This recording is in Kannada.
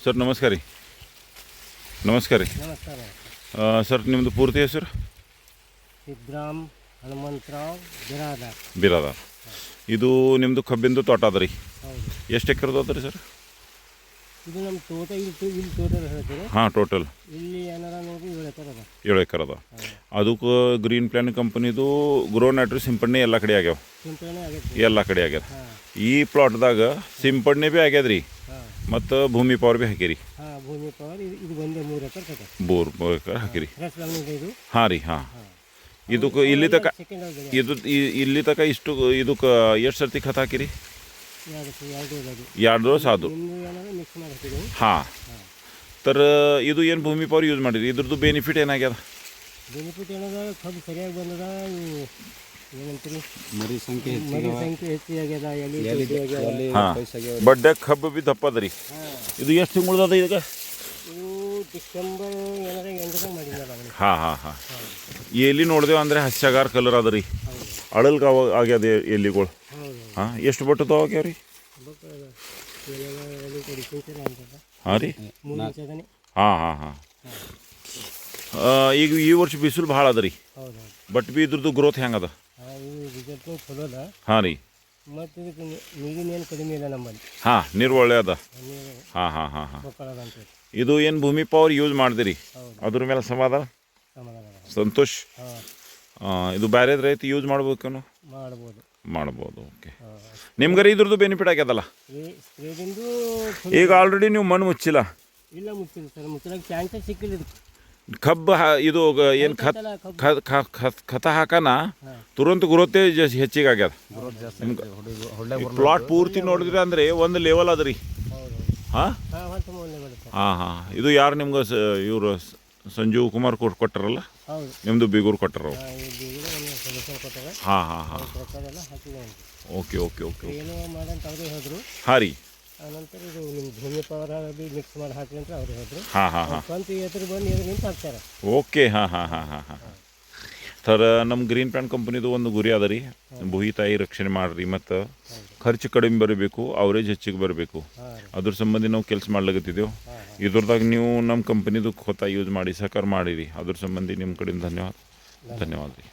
ಸರ್ ನಮಸ್ಕಾರ ರೀ. ನಮಸ್ಕಾರ ರೀ. ನಮಸ್ಕಾರ ಸರ್ ನಿಮ್ಮದು ಪೂರ್ತಿ ಹೆಸರು? ಸಿದ್ರಾಮ್ ಹನುಮಂತರಾವ್ ಬಿರಾದಾರ್. ಬಿರಾದಾರ್. ಇದು ನಿಮ್ಮದು ಕಬ್ಬಿಂದು ತೋಟ ಅದ ರೀ? ಹೌದು. ಎಷ್ಟು ಎಕರೆದು ಅದ ರೀ ಸರ್? ಇದು ನಮ್ಮ ತೋಟ ಇಲ್ಲಿ ಟೋಟಲ್ ಹೇಳ್ತೀರಿ? ಹಾಂ, ಟೋಟಲ್ ಇಲ್ಲಿ ಏನಾರ ನೋಡಿ 7 ಎಕರೆ ಅದ. 7 ಎಕರೆ ಅದ. ಅದಕ್ಕೆ ಗ್ರೀನ್ ಪ್ಲಾನ್ ಕಂಪನಿದು ಗ್ರೋ ನೈಟ್ರಿ ಸಿಂಪಡಣೆ ಎಲ್ಲ ಕಡೆ ಆಗ್ಯಾವ? ಸಿಂಪಡಣೆ ಆಗೈತೆ. ಎಲ್ಲ ಕಡೆ ಆಗ್ಯದ. ಈ ಪ್ಲಾಟ್ದಾಗ ಸಿಂಪಡಣೆ ಭೀ ಆಗ್ಯದ ರೀ, ಮತ್ತು ಭೂಮಿ ಪವರ್ ಭೀ ಹಾಕಿರಿ? ಹಾಂ, ಭೂಮಿ ಪವರ್ ಇದು ಒಂದೇ 3 ಎಕರೆ ಕತೆ. 3 ಎಕರೆ ಹಾಕಿರಿ? ಇದು ಹಾಂ ರೀ. ಹಾಂ, ಇದಕ್ಕೆ ಇಲ್ಲಿ ತನಕ ಇಲ್ಲಿ ತನಕ ಇಷ್ಟು ಇದಕ್ಕೆ ಎಷ್ಟು ಸರ್ತಿ ಖತ ಹಾಕಿರಿ? 2 ಡೋಸ್ ಆದವು. ಹಾಂ. ತರ ಇದು ಏನು ಭೂಮಿ ಪವರ್ ಯೂಸ್ ಮಾಡಿರಿ? ಇದ್ರದ್ದು ಬೆನಿಫಿಟ್ ಏನಾಗ್ಯದ? ಬೆನಿಫಿಟ್ ಏನದ, ಕಬ್ಬು ಸರಿಯಾಗಿ ಬಂದದ. ಏನಂತೀರಿ, ಮರಿ ಸಂಖ್ಯೆ ಹೆಚ್ಚಾಗ್ಯದ. ಹಾಂ, ಬಡ್ಡೆ ಕಬ್ಬು ಭೀ ದಪ್ಪದ ರೀ. ಇದು ಎಷ್ಟು ತಿಂಗಳದ ಈಗ? ಇದು ಡಿಸೆಂಬರ್ ಏನಾರ 8ದಾಗ ಮಾಡಿದ್ದ. ಹಾಂ ಹಾಂ ಹಾಂ. ಎಲ್ಲಿ ನೋಡಿದೆವು ಅಂದರೆ ಹಸ್ಯಗಾರ ಕಲರ್ ಅದ ರೀ, ಅಳಲ್ಗೆ ಆಗ್ಯದ ಎಲ್ಲಿಗಳು. ಹಾಂ, ಎಷ್ಟು ಬಟ್ಟದ ಆಗ್ಯಾವ ರೀ? ಹಾಂ ರೀ. ಹಾಂ ಹಾಂ ಹಾಂ. ಈಗ ಈ ವರ್ಷ ಬಿಸಿಲು ಭಾಳ ಅದ ರೀ, ಬಟ್ ಬಿ ಇದ್ರದ್ದು ಗ್ರೋತ್ ಹೆಂಗೆ ಅದ? ಹಾಂ ರೀ. ಮತ್ತು ಇದಕ್ಕೆ ನೀರಿನೇನು ಕಡಿಮೆ ಇಲ್ಲ ನಮ್ಮಲ್ಲಿ. ಹಾಂ, ನೀರು ಒಳ್ಳೆ ಅದ. ಹಾಂ ಹಾಂ ಹಾಂ ಹಾಂ. ಇದು ಏನು ಭೂಮಿ ಪವರ್ ಯೂಸ್ ಮಾಡಿದಿರಿ, ಅದ್ರ ಮೇಲೆ ಸಮಾಧಾನ, ಸಂತೋಷ್? ಇದು ಬೇರೆ ರೈತ ಯೂಸ್ ಮಾಡ್ಬೇಕೇನು? ಮಾಡ್ಬೋದು. ಓಕೆ. ನಿಮ್ಗಾರ ಇದ್ರದ್ದು ಬೆನಿಫಿಟ್ ಆಗ್ಯದಲ್ಲ? ಈಗ ಆಲ್ರೆಡಿ ನೀವು ಮಣ್ಣು ಮುಚ್ಚಿಲ್ಲ? ಇಲ್ಲ, ಮುಚ್ಚಿಲ್ಲ ಸರ್. ಮುಚ್ಚಲಾಗ ಚಾನ್ಸೇ ಸಿಕ್ಕಿಲ್ಲ. ಕಬ್ಬು ಇದು ಏನು ಖತ ಹಾಕನ ತುರಂತ ಗ್ರೋತೆ ಹೆಚ್ಚಿಗೆ ಆಗ್ಯದ. ಪ್ಲಾಟ್ ಪೂರ್ತಿ ನೋಡಿದ್ರಿ ಅಂದರೆ ಒಂದು ಲೆವೆಲ್ ಅದ ರೀ. ಹಾಂ ಹಾಂ ಹಾಂ. ಇದು ಯಾರು ನಿಮ್ಗೆ ಇವರು ಸಂಜೀವ್ ಕುಮಾರ್ ಕೊಟ್ಟಾರಲ್ಲ, ನಿಮ್ಮದು ಬೀಗೂರು ಕೊಟ್ಟಾರ? ಹಾಂ ಹಾಂ ಹಾಂ. Okay okay okay. ಹಾಂ ರೀ. ನಂತರ ಇದು ನಿಮ್ಮ ಭೂಮಿ ಪವರ್ ಮಿಕ್ಸ್ ಮಾಡಿ ಹಾಕಿ ಅಂತ ಅವ್ರು ಹೇಳಿದ್ರು. ಹಾಂ ಹಾಂ ಹಾಂ. ಸ್ವಂತ ಎದುರು ಬಂದು ಎದುರು ನಿಂತು ಹಾಕ್ತಾರೆ. ಓಕೆ. ಹಾಂ ಹಾಂ ಹಾಂ ಹಾಂ ಹಾಂ. ಸರ್, ನಮ್ಮ ಗ್ರೀನ್ ಪ್ಲಾಂಟ್ ಕಂಪ್ನಿದು ಒಂದು ಗುರಿ ಅದ ರೀ, ಭೂಮಿ ತಾಯಿ ರಕ್ಷಣೆ ಮಾಡಿರಿ, ಮತ್ತು ಖರ್ಚು ಕಡಿಮೆ ಬರಬೇಕು, ಅವರೇಜ್ ಹೆಚ್ಚಿಗೆ ಬರಬೇಕು. ಅದ್ರ ಸಂಬಂಧಿ ನಾವು ಕೆಲಸ ಮಾಡ್ಲಾಗತ್ತಿದ್ದೆವು. ಇದ್ರದಾಗ ನೀವು ನಮ್ಮ ಕಂಪ್ನಿದು ಖೋತ ಯೂಸ್ ಮಾಡಿ ಸಹಕಾರ ಮಾಡಿರಿ. ಅದ್ರ ಸಂಬಂಧಿ ನಿಮ್ಮ ಕಡೆಯಿಂದ ಧನ್ಯವಾದ ರೀ.